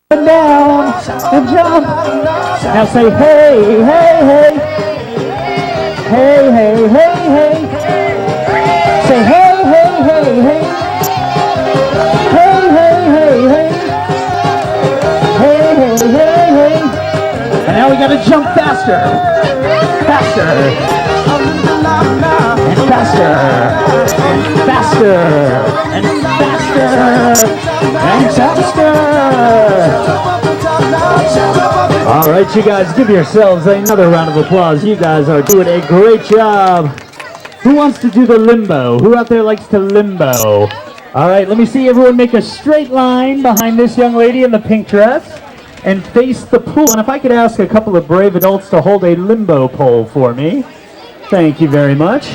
and down and jump. Now say hey, hey, hey. Hey, hey, hey, hey. Say hey, hey, hey, hey. Hey, hey, hey, hey. Hey, hey, hey, hey. And now we gotta jump faster. Faster. And faster. Faster. And faster. And faster. All right, you guys, give yourselves another round of applause. You guys are doing a great job. Who wants to do the limbo? Who out there likes to limbo? All right, let me see everyone make a straight line behind this young lady in the pink dress and face the pool. And if I could ask a couple of brave adults to hold a limbo pole for me. Thank you very much.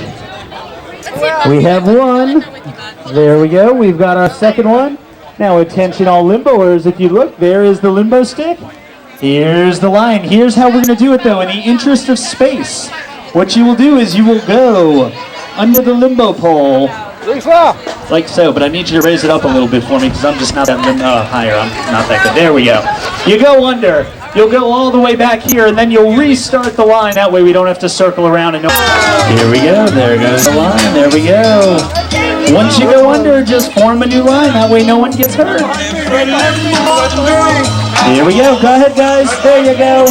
We have one. There we go. We've got our second one. Now attention all limboers, if you look, there is the limbo stick. Here's the line. Here's how we're going to do it though, in the interest of space. What you will do is you will go under the limbo pole. Like so, but I need you to raise it up a little bit for me because I'm just not that higher. I'm not that good. There we go. You go under. You'll go all the way back here, and then you'll restart the line. That way we don't have to circle around. And here we go. There goes the line. There we go. Once you go under, just form a new line. That way no one gets hurt. Here we go. Go ahead, guys. There you go.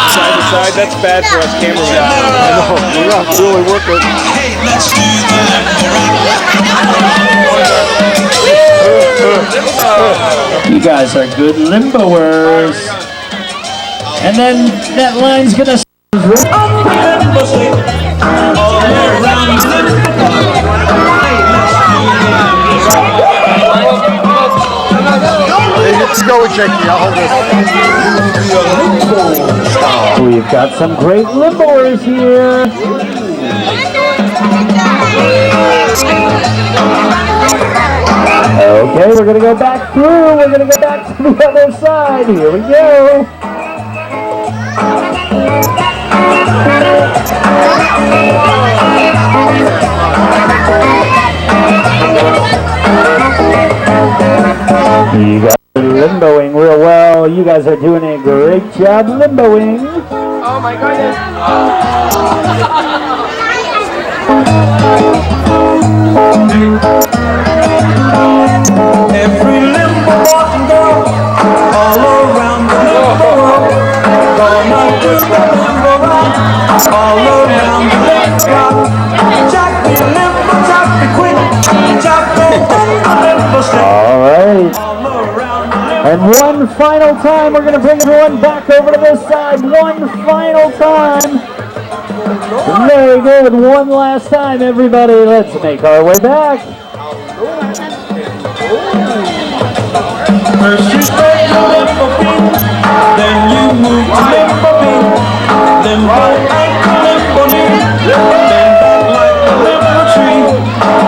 Side to side, that's bad for us cameramen. I know, we have to really work it. You guys are good limboers. And then that line's gonna Let's go with Jakey, I'll hold this. We've got some great limboers here. Okay, we're gonna go back through. We're gonna go back to the other side. Here we go. You guys are limboing real well. You guys are doing a great job limboing. Oh my goodness. Every limbo walk and go all around the limbo world. Gonna do the limbo rock all around the limbo rock. Jack me limbo, jack me quick, jack me limbo stick. All right. And one final time, we're going to bring everyone back over to this side. One final time. Very good. One last time, everybody. Let's make our way back. First you play the limbo beat, then you move to limbo beat. Limbo ankle, limbo knee, then back like a limbo tree.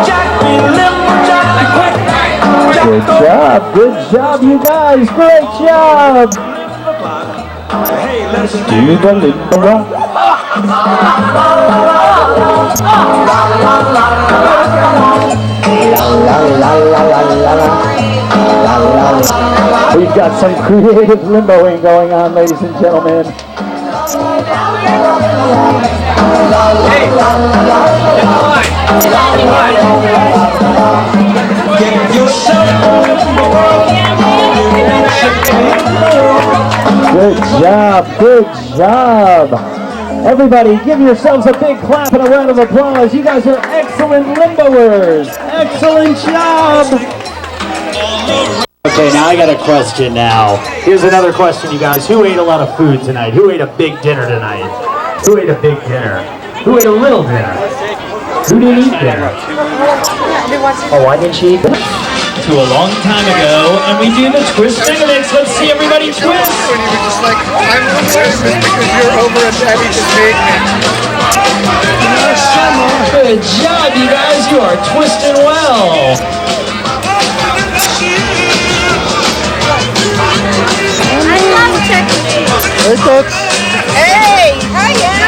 Jack me limbo, jack me quick. Good job. Good job, you guys. Great job. Hey, let's Do the limbo rock. We've got some creative limboing going on, ladies and gentlemen. get yourself a limbo world. Good job, good job. Everybody, give yourselves a big clap and a round of applause. You guys are excellent limboers. Excellent job. Okay, now I got a question now. Here's another question, you guys. Who ate a lot of food tonight? Who ate a big dinner tonight? Who ate a big dinner? Who ate a little dinner? Who didn't eat dinner? Oh, why didn't she eat dinner? To a long time ago, and we do the twist mix. Let's see everybody twist. When you were just like, I'm nervous because you're over at Daddy to take me. Good job, you guys. You are twisting well. I love technique. Hey, folks. Hey, hiya.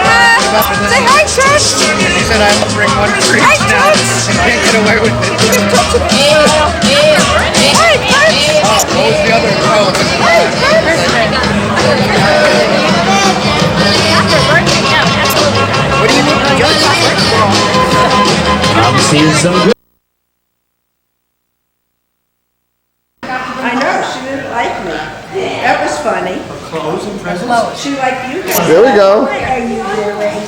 it up and then Say hi, Trish. he said I have to bring one for each Hi, now. Trish. I can't get away with it. Hi, Trish. Oh, what was the other? Oh, this is Hi, Trish. what do you need? I'm seeing some good. I know, she didn't like me. That was funny. Clothes and presents. She liked you guys. There we go. What are you doing?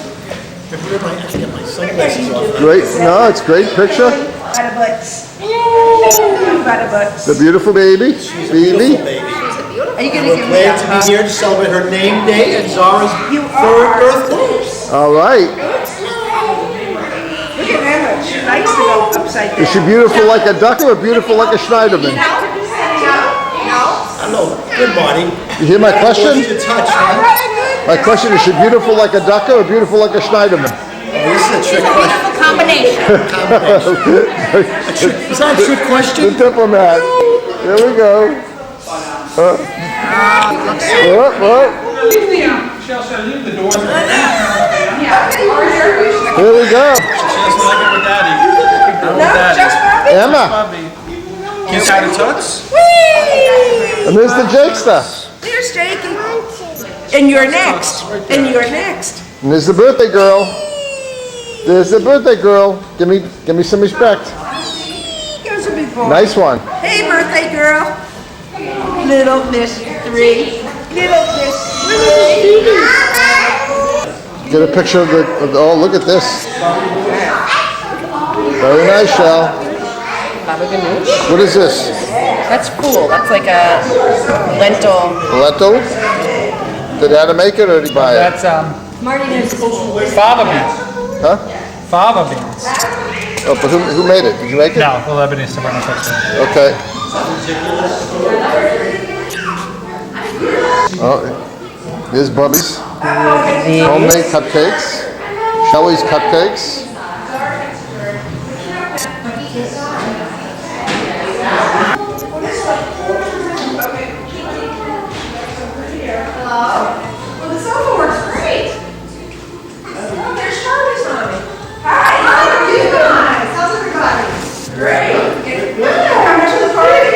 I have to get my sunglasses off. Great. No, it's a great picture. Butterbuts. Butterbuts. The beautiful baby. Baby. Baby. Are you gonna We're give me glad a to hug? be here to celebrate her name day and Zara's third birthday. All right. Look at Emma, she likes to go upside down. Is she beautiful like a duck or beautiful like a Schneiderman? Hello. Good morning. You hear my Easy question? to touch, huh? My question is she beautiful like a duck or beautiful like a Schneiderman? This is a trick question. Combination. Is that a trick The question? diplomat. There we go. What? Here we go. Emma. Kiss out of touch. And there's the Jakester. There's Jakey. And you're next. And you're next. And there's the birthday girl. There's the birthday girl. Give me some respect. Here's a big boy. Nice one. Hey, birthday girl. Little Miss 3. Little Miss 3. Get a picture of the oh, look at this. Very nice, Shell. Baba ganoush. What is this? That's cool. That's like a lentil. Lentil? Did Adam make it or did he buy it? That's fava beans. Huh? Fava beans. Oh, but who made it? Did you make it? No, the Lebanese soprano texture. Okay. Oh, here's Bubby's. Homemade cupcakes. Shelley's cupcakes. Well, the cell phone works great. Oh, there's Charlie's mommy. Hi, how are you guys? How's everybody? Great. Come to the party.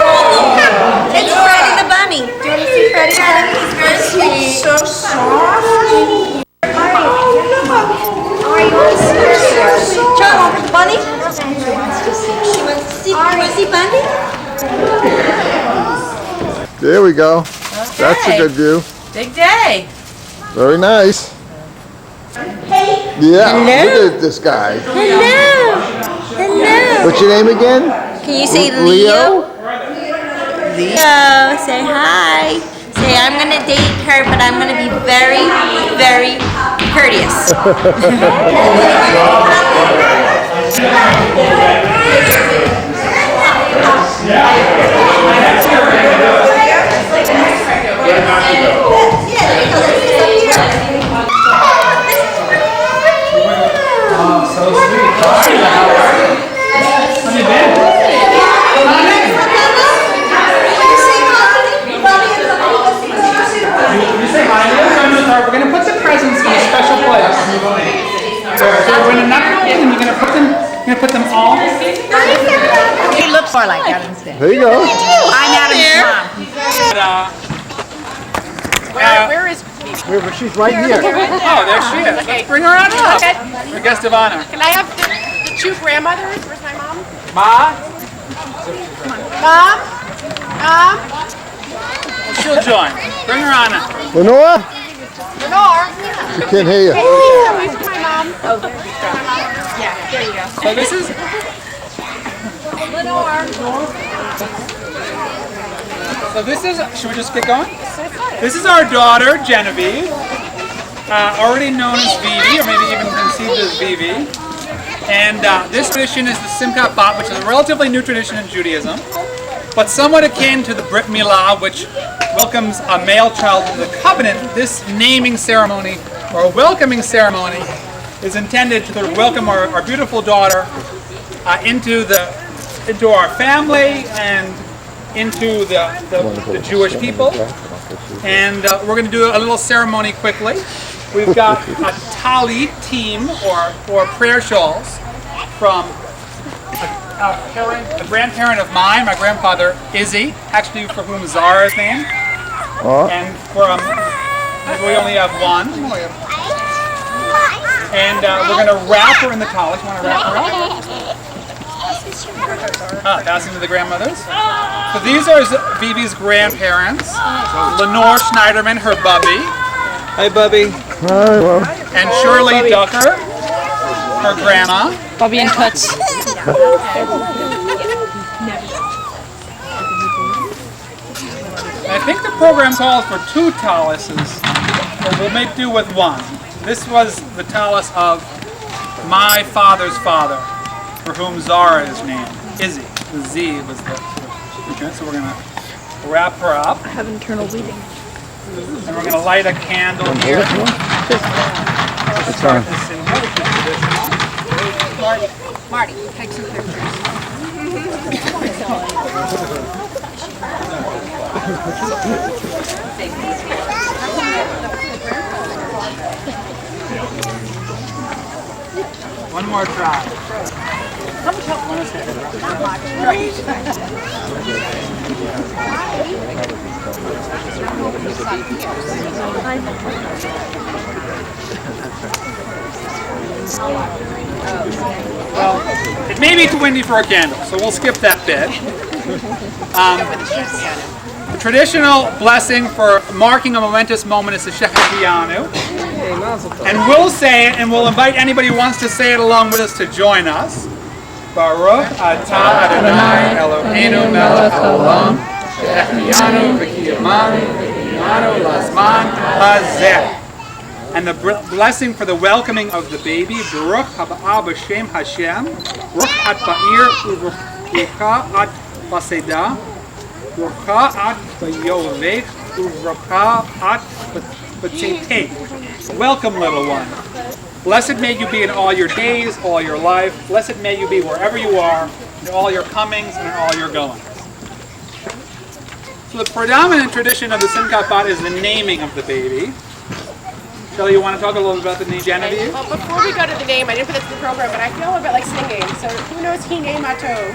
It's Freddie the bunny. Do you want to see Freddie? He's very sweet. So soft. Oh, look. How are you? John, over the bunny? She wants to see. She wants to see. You want to see bunny? There we go. That's a good view. Big day. Very nice. Yeah, look at this guy. Hello. Hello. What's your name again? Can you say Leo? Leo, say hi. Say I'm gonna date her, but I'm gonna be very, very courteous. We're going to put the presents in a special place. So we're going to knock them open and you're going to put them all. He looks more like Adam's dad. There you go. I'm Adam's mom. Where is? She's right here. Oh, there she is. Let's bring her on up. Our guest of honor. Can I have the two grandmothers? Where's my mom? Ma. Mom? Mom? She'll join. Bring her on up. Lenore? Lenore? She can't hear you. Where's my mom? Oh, there's my mom. Yeah, there you go. So this is. Lenore. So this is. Should we just get going? This is our daughter Genevieve, already known as Vivi, or maybe even conceived as Vivi. And this tradition is the Simchat Bat, which is a relatively new tradition in Judaism, but somewhat akin to the Brit Milah, which welcomes a male child into the covenant. This naming ceremony, or welcoming ceremony, is intended to sort of welcome our beautiful daughter into our family and into the Jewish people. And we're going to do a little ceremony quickly. We've got a Tali team or prayer shawls from a grandparent of mine, my grandfather Izzy, actually for whom Zara is named. And from, we only have one. And we're going to wrap her in the talis. You want to wrap her up? Passing to the grandmothers. So these are Vivi's grandparents. Lenore Schneiderman, her bubby. Hi, Bubby. And Shirley Ducker, her grandma. Bobby and Toots. I think the program calls for 2 talises, but we'll make do with one. This was the talus of my father's father, for whom Zara is named. Izzy. The Z was the. Okay, so we're going to wrap her up. I have internal bleeding. And we're going to light a candle here. Start this in here, which is traditional. Marty, take some pictures. One more try. Well, it may be too windy for a candle, so we'll skip that bit. The traditional blessing for marking a momentous moment is the Shehecheyanu. And we'll say it, and we'll invite anybody who wants to say it along with us to join us. Baruch atah Adonai Eloheinu melech haolam Shehecheyanu v'kiyamanu v'kiyamanu lazman hazeh. And the blessing for the welcoming of the baby, Baruch haba'ah b'shem Hashem, Baruch at ba'ir u'rucha at baseda, Baruch at b'yovech u'rucha at b'teteh. Welcome, little one. Blessed may you be in all your days, all your life. Blessed may you be wherever you are, in all your comings and in all your goings. So the predominant tradition of the Simchat Bat is the naming of the baby. Shelley, you want to talk a little bit about the name Genevieve? Well, before we go to the name, I didn't put it to the program, but I feel a bit like singing. So who knows Hine Mato?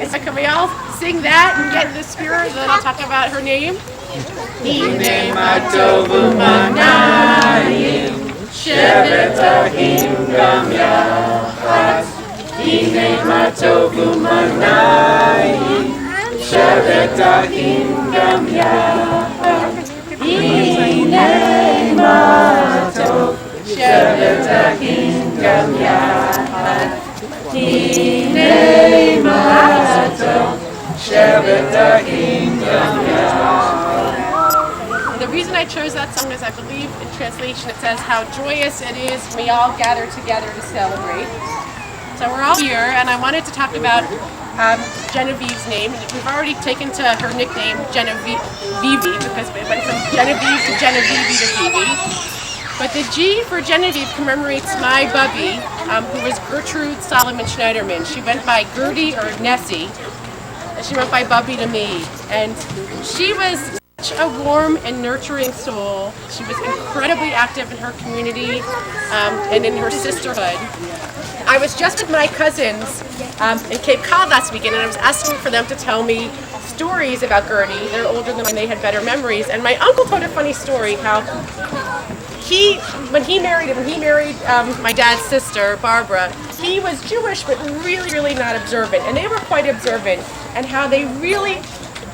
So can we all sing that and get in the spirit and then I'll talk about her name? Hine Mato V'manayim Shevet Ahim Gam Yachad Hine Mato V'manayim Shevet Ahim Gam Yachad Hine Mato Shevet Ahim Gam Yachad Hine Mato Shevet Ahim Gam Yachad. The reason I chose that song is I believe in translation it says how joyous it is when we all gather together to celebrate. So we're all here and I wanted to talk about Genevieve's name. We've already taken to her nickname Genevieve because we went from Genevieve to Genevieve to Vivi. But the G for Genevieve commemorates my bubby, who was Gertrude Solomon Schneiderman. She went by Gertie or Nessie, and she went by Bubby to me. And she was such a warm and nurturing soul. She was incredibly active in her community and in her sisterhood. I was just with my cousins in Cape Cod last weekend, and I was asking for them to tell me stories about Gertie. They're older than me, and they had better memories. And my uncle told a funny story how when he married my dad's sister, Barbara, he was Jewish but really, really not observant. And they were quite observant, and how they really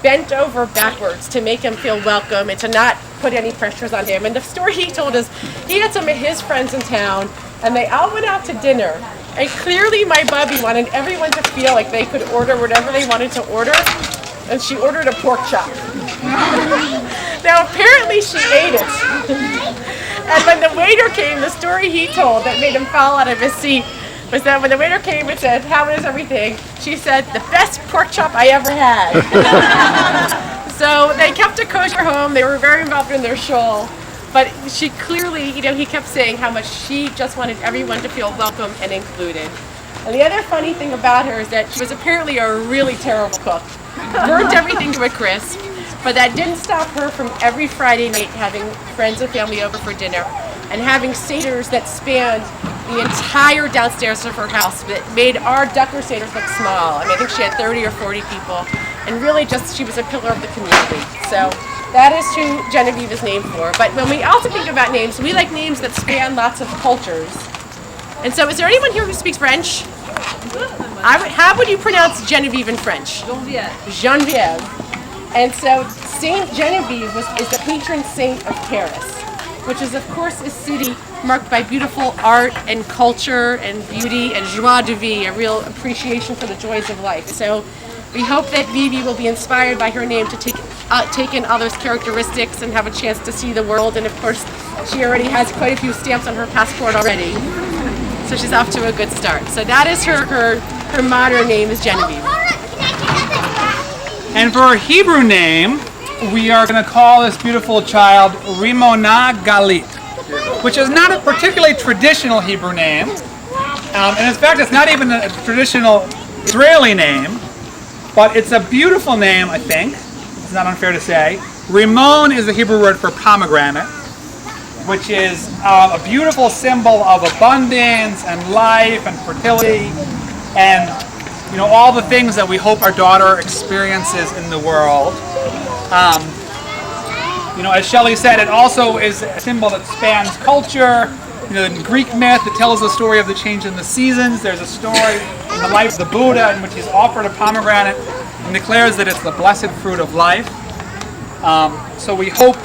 bent over backwards to make him feel welcome and to not put any pressures on him. And the story he told is he had some of his friends in town, and they all went out to dinner. And clearly my bubby wanted everyone to feel like they could order whatever they wanted to order, and she ordered a pork chop. Now apparently she ate it. And when the waiter came, the story he told that made him fall out of his seat was that when the waiter came and said, "How is everything?" she said, "The best pork chop I ever had." So they kept a kosher home. They were very involved in their shul. But she clearly, he kept saying how much she just wanted everyone to feel welcome and included. And the other funny thing about her is that she was apparently a really terrible cook. Burnt everything to a crisp. But that didn't stop her from every Friday night having friends and family over for dinner. and having seders that spanned the entire downstairs of her house that made our Ducker seders look small. I mean, I think she had 30 or 40 people, and really just she was a pillar of the community. So that is who Genevieve is named for. But when we also think about names, we like names that span lots of cultures. And so is there anyone here who speaks French? How would you pronounce Genevieve in French? Genevieve. And so Saint Genevieve is the patron saint of Paris, which is of course a city marked by beautiful art and culture and beauty and joie de vivre, a real appreciation for the joys of life. So we hope that Vivi will be inspired by her name to take in others' characteristics and have a chance to see the world. And of course, she already has quite a few stamps on her passport already. So she's off to a good start. So that is her modern name is Genevieve. And for her Hebrew name, we are going to call this beautiful child Rimona Galit, which is not a particularly traditional Hebrew name. And in fact, it's not even a traditional Israeli name, but it's a beautiful name, I think. It's not unfair to say. Rimon is the Hebrew word for pomegranate, which is a beautiful symbol of abundance and life and fertility and all the things that we hope our daughter experiences in the world. As Shelley said, it also is a symbol that spans culture. In Greek myth, it tells the story of the change in the seasons. There's a story in the life of the Buddha in which he's offered a pomegranate and declares that it's the blessed fruit of life. So we hope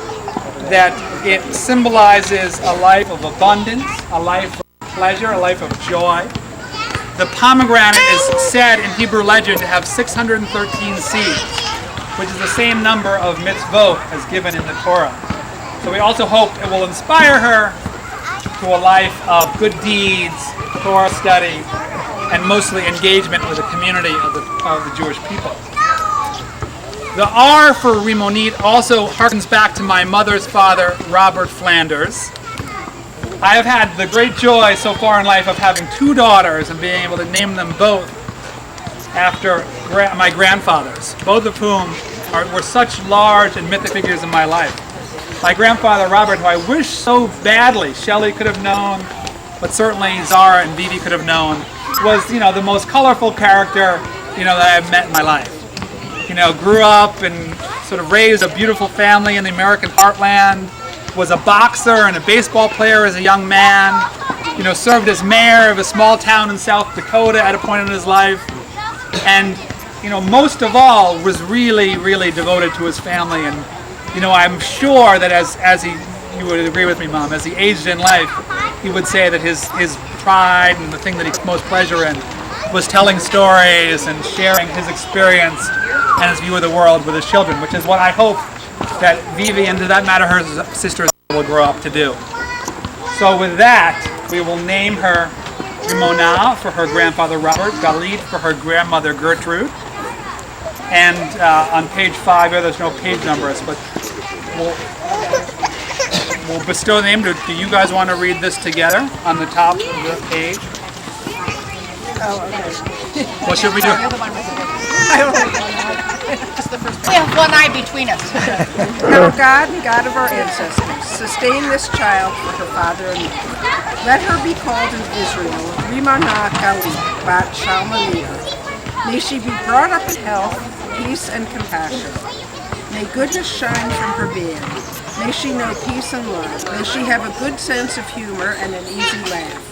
that it symbolizes a life of abundance, a life of pleasure, a life of joy. The pomegranate is said in Hebrew legend to have 613 seeds, which is the same number of mitzvot as given in the Torah. So we also hope it will inspire her to a life of good deeds, Torah study, and mostly engagement with the community of the Jewish people. The R for Rimonit also harkens back to my mother's father, Robert Flanders. I have had the great joy so far in life of having two daughters and being able to name them both after my grandfathers, both of whom were such large and mythic figures in my life. My grandfather, Robert, who I wish so badly Shelley could have known, but certainly Zara and Vivi could have known, was, the most colorful character, that I've met in my life. Grew up and sort of raised a beautiful family in the American heartland, was a boxer and a baseball player as a young man, served as mayor of a small town in South Dakota at a point in his life, and, most of all, was really, really devoted to his family. And, I'm sure that as you would agree with me, Mom, as he aged in life, he would say that his pride and the thing that he took most pleasure in was telling stories and sharing his experience and his view of the world with his children, which is what I hope that Vivi, and to that matter her sisters, will grow up to do. So with that, we will name her Rimona for her grandfather Robert, Galit for her grandmother Gertrude, and on page 5 here, there's no page numbers, but we'll bestow the name. Do you guys want to read this together on the top of the page? Oh, okay. What should we do? We have one eye between us. Now God and God of our ancestors, sustain this child for her father and mother. Let her be called in Israel Rimona Galit Bat Shalmalia. May she be brought up in health, peace, and compassion. May goodness shine from her being. May she know peace and love. May she have a good sense of humor and an easy laugh.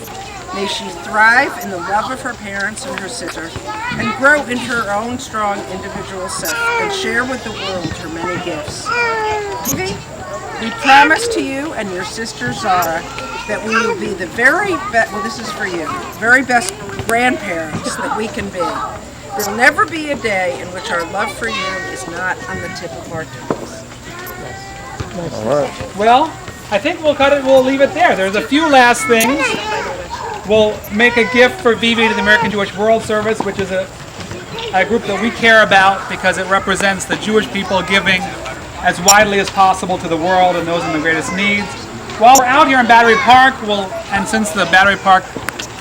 May she thrive in the love of her parents and her sister, and grow into her own strong individual self, and share with the world her many gifts. Vivi, we promise to you and your sister Zara that we will be the very best, well this is for you, very best grandparents that we can be. There will never be a day in which our love for you is not on the tip of our tongues. All right. Well, I think we'll leave it there. There's a few last things. We'll make a gift for Vivi to the American Jewish World Service, which is a group that we care about because it represents the Jewish people giving as widely as possible to the world and those in the greatest needs. While we're out here in Battery Park, and since the Battery Park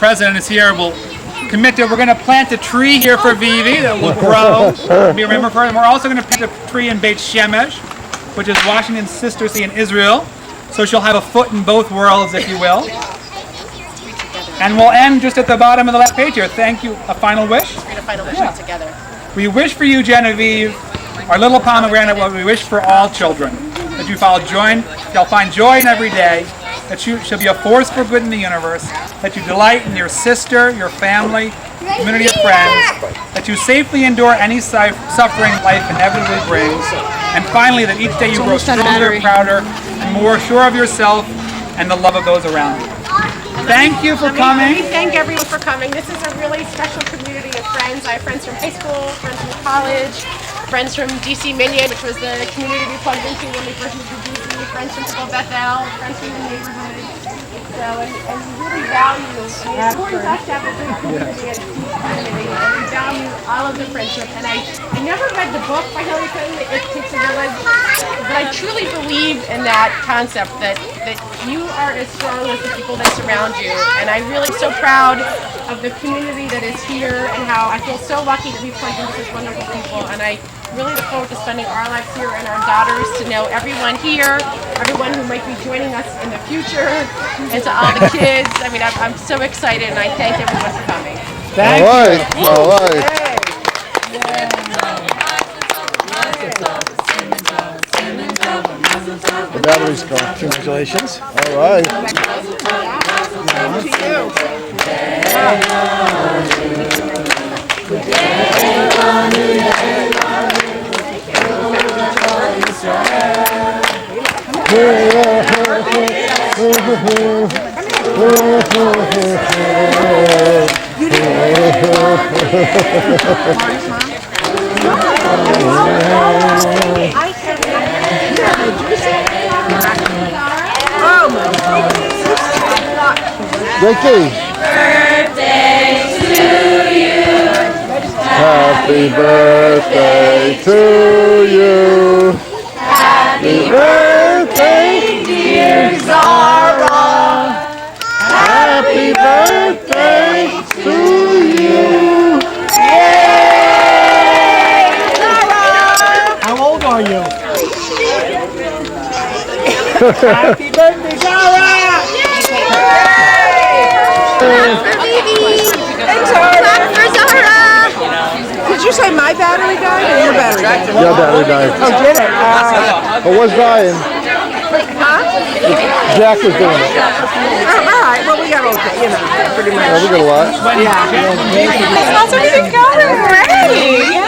president is here, we're going to plant a tree here for Vivi that will grow. Be remembered for it. And we're also going to plant a tree in Beit Shemesh, which is Washington's sister city in Israel. So she'll have a foot in both worlds, if you will. And we'll end just at the bottom of the last page here. Thank you. A final wish? Read a final wish together. We wish for you, Genevieve, our little pomegranate, what we wish for all children. That you you'll find joy in every day, that you shall be a force for good in the universe, that you delight in your sister, your family, community of friends, that you safely endure any suffering life inevitably brings, and finally that each day you grow stronger, prouder, and more sure of yourself and the love of those around you. Thank you for coming. We thank everyone for coming. This is a really special community of friends. I have friends from high school, friends from college, friends from DC Minion, which was the community we plugged into when we first moved to DC, friends from Bethel, friends from the neighborhood. So, and we really value, it's important to us to have a good community and deep community, and we value all of the friendship. And I never read the book by Hillary Clinton, It Takes a Village, but I truly believe in that concept that you are as strong as the people that surround you. And I'm really so proud of the community that is here and how I feel so lucky to be plugged into such wonderful people. And I really look forward to spending our lives here and our daughters to know everyone here, everyone who might be joining us in the future, and to all the kids. I mean, I'm so excited, and I thank everyone for coming. Thank you. All right. The battery's gone. Congratulations. All right. Ricky. Birthday to you. Happy birthday to you. Happy birthday, Dear Zara. happy birthday to you. How old are you? Happy birthday, Zara! Did you say my battery died or your battery died? Your battery died. Oh, did it? It was dying. Jack was doing it. All right, well, we got okay, you know, pretty much. Yeah, we got a lot. How's everything going? Great.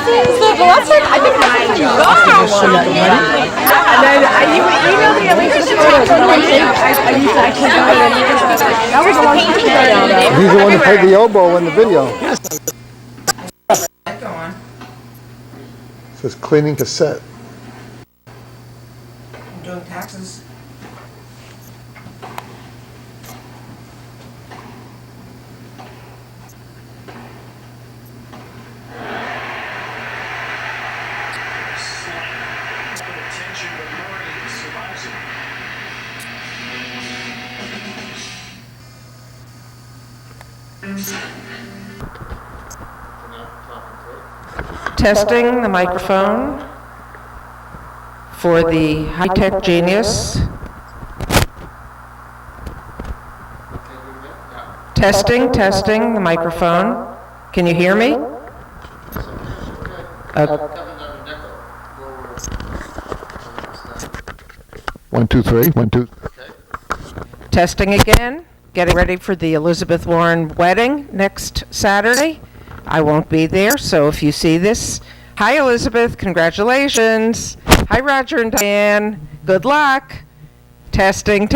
This is the blessing. I think that's And then you emailed me at least to take on my thing. I used to actually go in and that was a long time ago. He's the one who played the oboe in the video. Go on. It says cleaning cassette. I'm doing taxes. Testing the microphone for the high-tech genius. Testing the microphone. Can you hear me? One, two, three. One, two. Testing again. Getting ready for the Elizabeth Warren wedding next Saturday. I won't be there, so if you see this, hi Elizabeth, congratulations. Hi Roger and Diane, good luck. Testing.